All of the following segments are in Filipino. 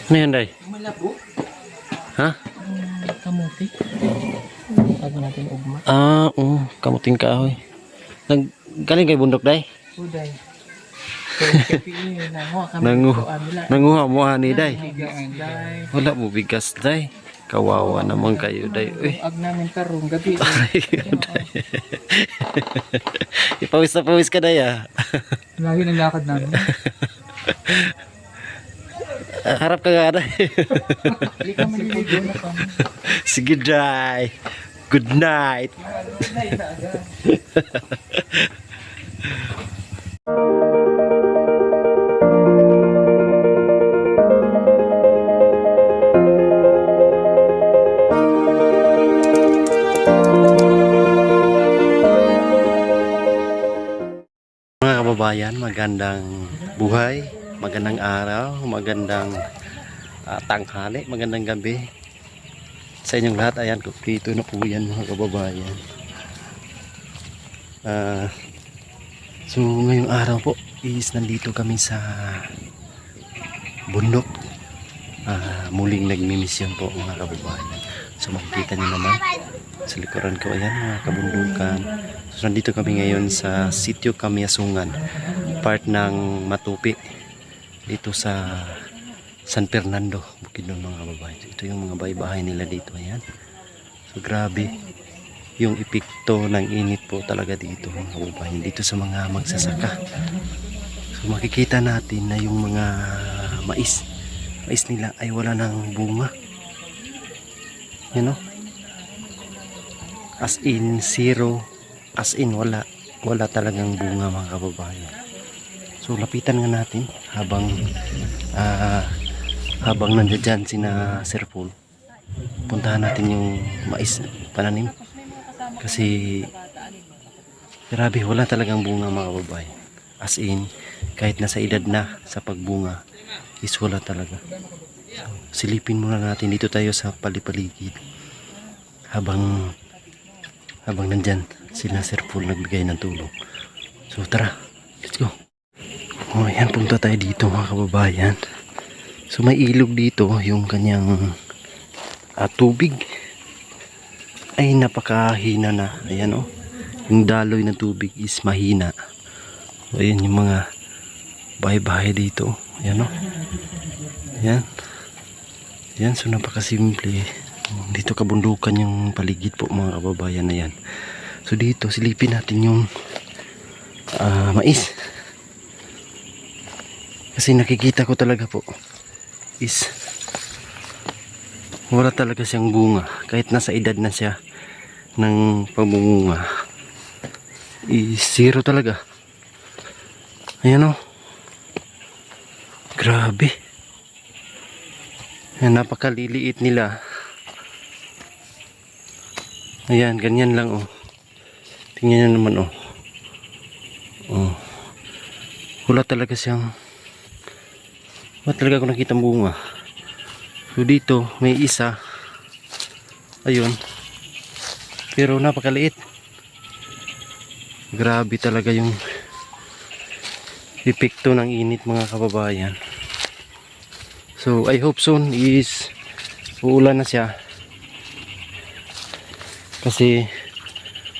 Ano yan, Day? Malabo. Ha? Kamuti. Sabi natin ugma. Ah, kamuting kahoy. Galing kay bundok, Day? Uday. Nanguha mo ani, Day? Bigas, day. Wala mo bigas, Day. Kawawa naman kayo, Day. Uy. Ag namin tarong gabi. Ipawis na pawis ka, Day, ah. Lagi ng lakad namin. Harap ka nga, Day. Hindi ka maliligo na kami. Sige, Day. Good night. Mga kababayan, magandang buhay, magandang araw, magandang tanghali, magandang gabi sa inyong lahat. Ayan, dito na po yan mga kababayan. So ngayong araw po is nandito kami sa bundok. Muling nagmimisyon po mga kababayan. So makikita nyo naman sa likuran ko, ayan mga kabundukan. So nandito kami ngayon sa Sitio Camiasungan, part ng Matupi, dito sa San Fernando, Bukidnon mga kababayan. Ito yung mga bahay-bahay nila dito, ayan. So grabe yung epekto ng init po talaga dito mga kababayan, dito sa mga magsasaka. So makikita natin na yung mga mais nila ay wala ng bunga, you know, as in zero, as in wala talagang bunga mga kababayan. So lapitan nga natin habang nandiyan dyan sina Sir Paul. Puntahan natin yung mais pananim kasi grabe wala talagang bunga mga kababayan, as in kahit nasa edad na sa pagbunga is wala talaga. So silipin muna natin, dito tayo sa palipaligid habang nandyan sila Sir Paul nagbigay ng tulong. So tara, let's go. Ayan, punta tayo dito mga kababayan. So may ilog dito, yung kanyang tubig ay napakahina na. Ayan yung daloy ng tubig is mahina. So ayan yung mga bahay-bahay dito. Ayan Ayan, so napakasimple. Dito kabundukan yung paligid po mga kababayan na yan. So dito silipin natin yung mais. Kasi nakikita ko talaga po is wala talaga siyang bunga. Kahit nasa edad na siya ng pagbunga is zero talaga. Ayan grabe. Ayan, napakaliliit nila. Ayan, ganyan lang tingnan nyo naman wala talaga ako nakitang bunga. So dito may isa, ayun, pero napakaliit. Grabe talaga yung epekto ng init mga kababayan. So I hope soon is uulan na siya, kasi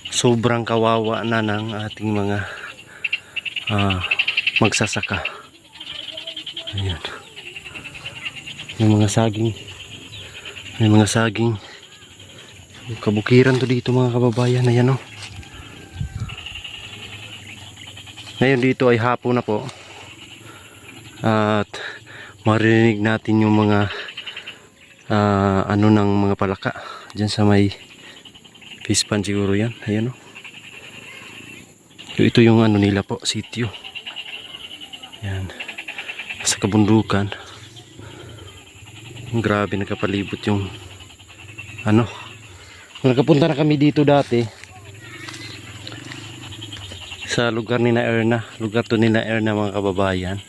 sobrang kawawa na ng ating mga magsasaka. Ayan, may mga saging, kabukiran to dito mga kababayan. Ayan ngayon dito ay hapon na po at marinig natin yung mga ng mga palaka dyan sa may pispan siguro yan. Ayan ito yung nila po, sitio. Ayan, sa kabundukan. Grabe, nakapalibot yung nakapunta na kami dito dati sa lugar ni na Erna, lugar to nila Erna mga kababayan.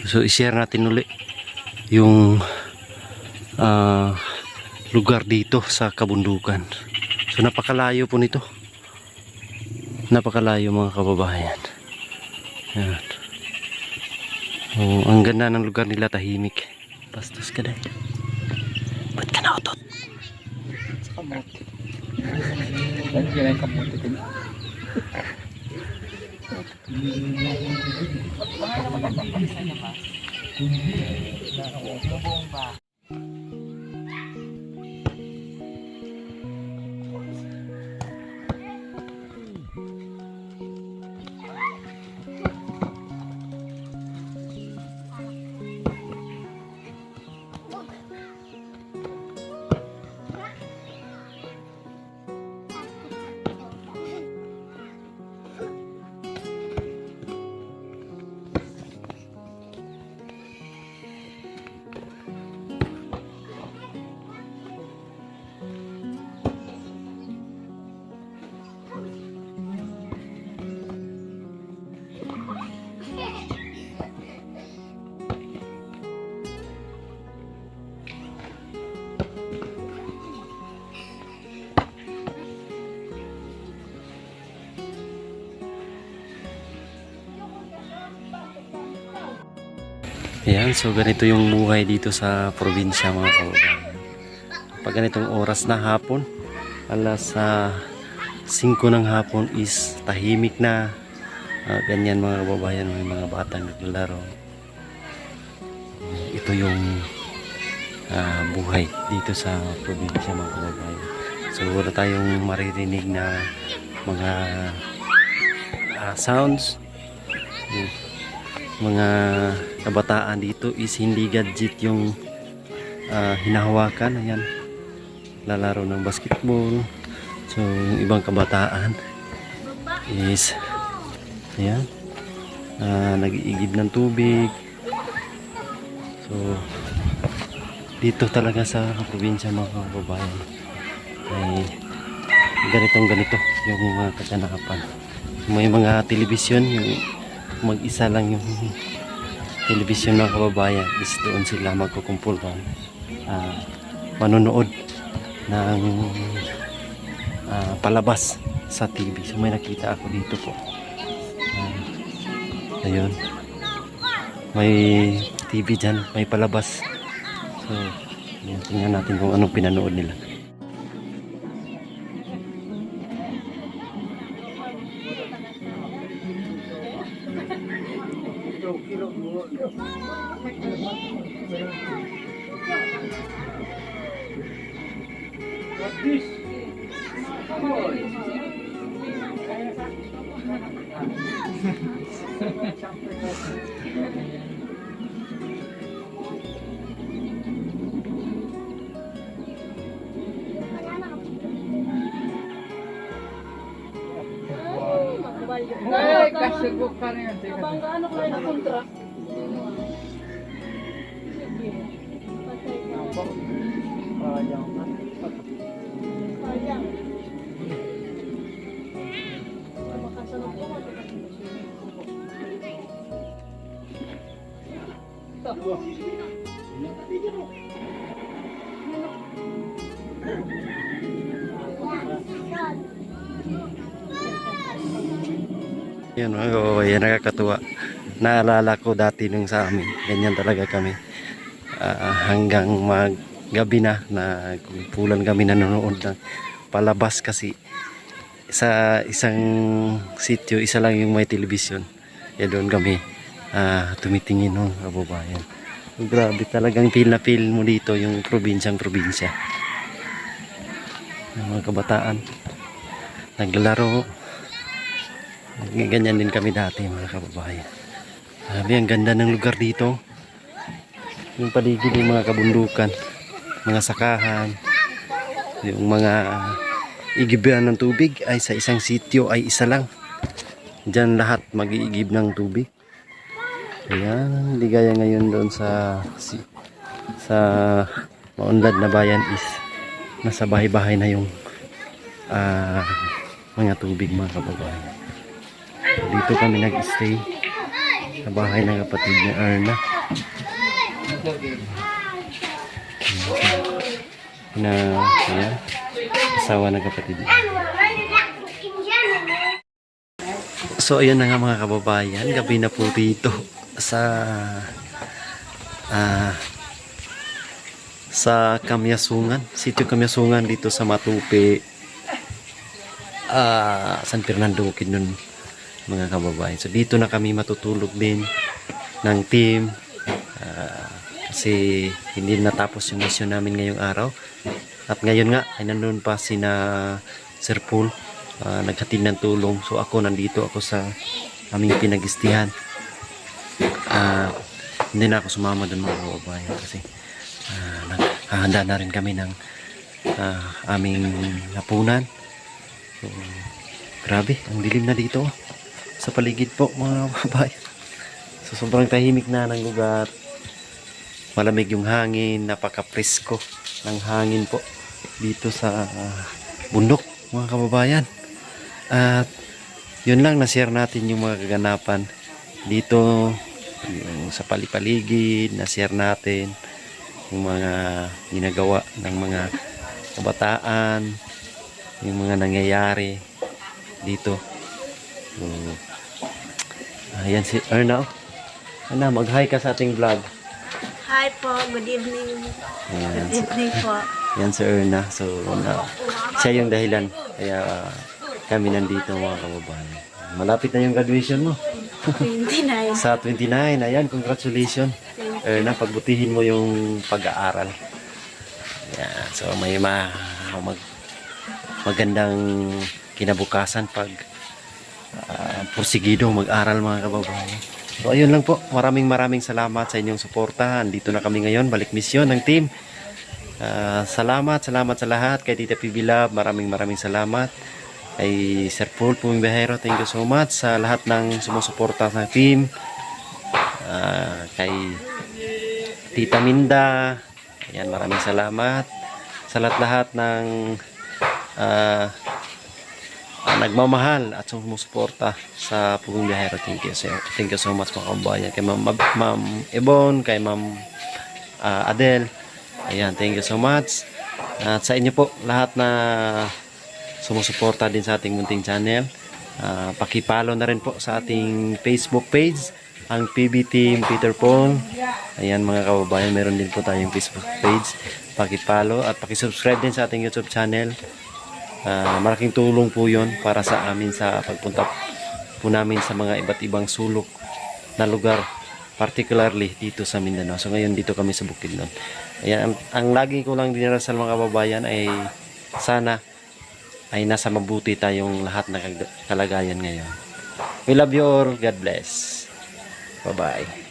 So i-share natin uli yung lugar dito sa kabundukan. So napakalayo po nito, napakalayo mga kababayan. Yan. Oh, ang ganda ng lugar nila, tahimik. Bastos ka dahil. Ba't ka nautot? Sa kamote. Lagi na yung kamote ko. Ayan, so ganito yung buhay dito sa probinsya mga kababayan. Pag ganitong oras na hapon, alas 5 ng hapon is tahimik na. Ganyan mga kababayan, may mga batang naglalaro. Ito yung buhay dito sa probinsya mga kababayan. So wala tayong maririnig na mga sounds. Mga kabataan dito is hindi gadget yung hinahawakan. Ayan, lalaro ng basketball. So yung ibang kabataan is ayan, nag-iigib ng tubig. So dito talaga sa probinsya mga kababayan ay ganito yung mga kaganapan. May mga telebisyon, yung mag-isa lang yung telebisyon ng kababayan is doon sila magkukumpul ng manonood ng palabas sa TV. So may nakita ako dito po, ayun, may TV dyan, may palabas. So yun, tingnan natin kung anong pinanood nila. Ay, kasibok ka na yun. Banggaan ako na kontra. Sayang. Makasanok ko ako. Yan mga kababayan, nakakatuwa. Naalala ko dati nung sa amin, ganyan talaga kami. Hanggang gabi na kumpulan kami, nanonood ng palabas kasi sa isang sitio, isa lang yung may television. Kaya doon kami tumitingin ng kababayan. Grabe, talagang feel na feel mo dito yung probinsya. Yung mga kabataan naglalaro. Ganyan din kami dati mga kababayan. Sabi, ang ganda ng lugar dito. Yung paligid ng mga kabundukan, mga sakahan, yung mga igiban ng tubig ay sa isang sitio ay isa lang. Diyan lahat mag-iigib ng tubig. Ayan, di gaya ngayon doon sa maunlad na bayan is nasa bahay-bahay na yung mga tubig mga kababayan. Dito kami nag-stay sa bahay ng kapatid ni Erna. Ayan, asawa ng kapatid niya. So ayun na nga mga kababayan, gabi na po dito sa Kamyasungan, sitio Kamyasungan dito sa Matupi, San Fernando Bukidnon mga kababayan. So dito na kami matutulog din ng team kasi hindi natapos yung mission namin ngayong araw. At ngayon nga ay nandun pa sina Sir Paul, naghatid ng tulong. So ako nandito ako sa aming pinag-istihan. Hindi na ako sumama doon mga kababayan kasi naghahanda na rin kami ng aming hapunan. So, grabe, ang dilim na dito sa paligid po mga kababayan. So sobrang tahimik na ng lugar. Malamig yung hangin, napaka-presko ng hangin po dito sa bundok mga kababayan. At yun lang, na-share natin yung mga kaganapan dito, yung sa palipaligid, na-share natin yung mga ginagawa ng mga kabataan, yung mga nangyayari dito. So, ayan si Erna. Ana, mag-hi ka sa ating vlog. Hi po, good evening. Ayan, Good evening po. yan si Erna. So, siya yung dahilan. Kaya kami nandito mga kababayan. Malapit na yung graduation mo. 29. Sa 29. Ayan, congratulations. Erna, pagbutihin mo yung pag-aaral. Ayan, so may magandang kinabukasan pag porsigido mag-aral mga kababayan. So ayun lang po, maraming salamat sa inyong suporta. Andito na kami ngayon, balik misyon ng team. Salamat sa lahat. Kay Tita PB Love, maraming salamat. Kay Sir Paul Pumimbahero, thank you so much sa lahat ng sumusuporta sa team. Kay Tita Minda, ayan, maraming salamat sa lahat ng nagmamahal at sumusuporta sa Pugong Biyahero. Thank you so much mga kababayan. Kay Ma'am Ebon, kay Ma'am Adel, ayan, thank you so much. At sa inyo po lahat na sumusuporta din sa ating munting channel, pakipollow na rin po sa ating Facebook page, ang PB Team Peter Paul. Ayan mga kababayan, meron din po tayong Facebook page. Pakipollow at pakisubscribe din sa ating YouTube channel. Malaking tulong po yun para sa amin sa pagpunta po namin sa mga iba't ibang sulok na lugar, particularly dito sa Mindanao. So ngayon dito kami sa Bukidnon. Ayan, ang lagi ko lang dinarasal mga kababayan ay sana ay nasa mabuti tayong lahat na kalagayan ngayon. We love you all. God bless. Bye-bye.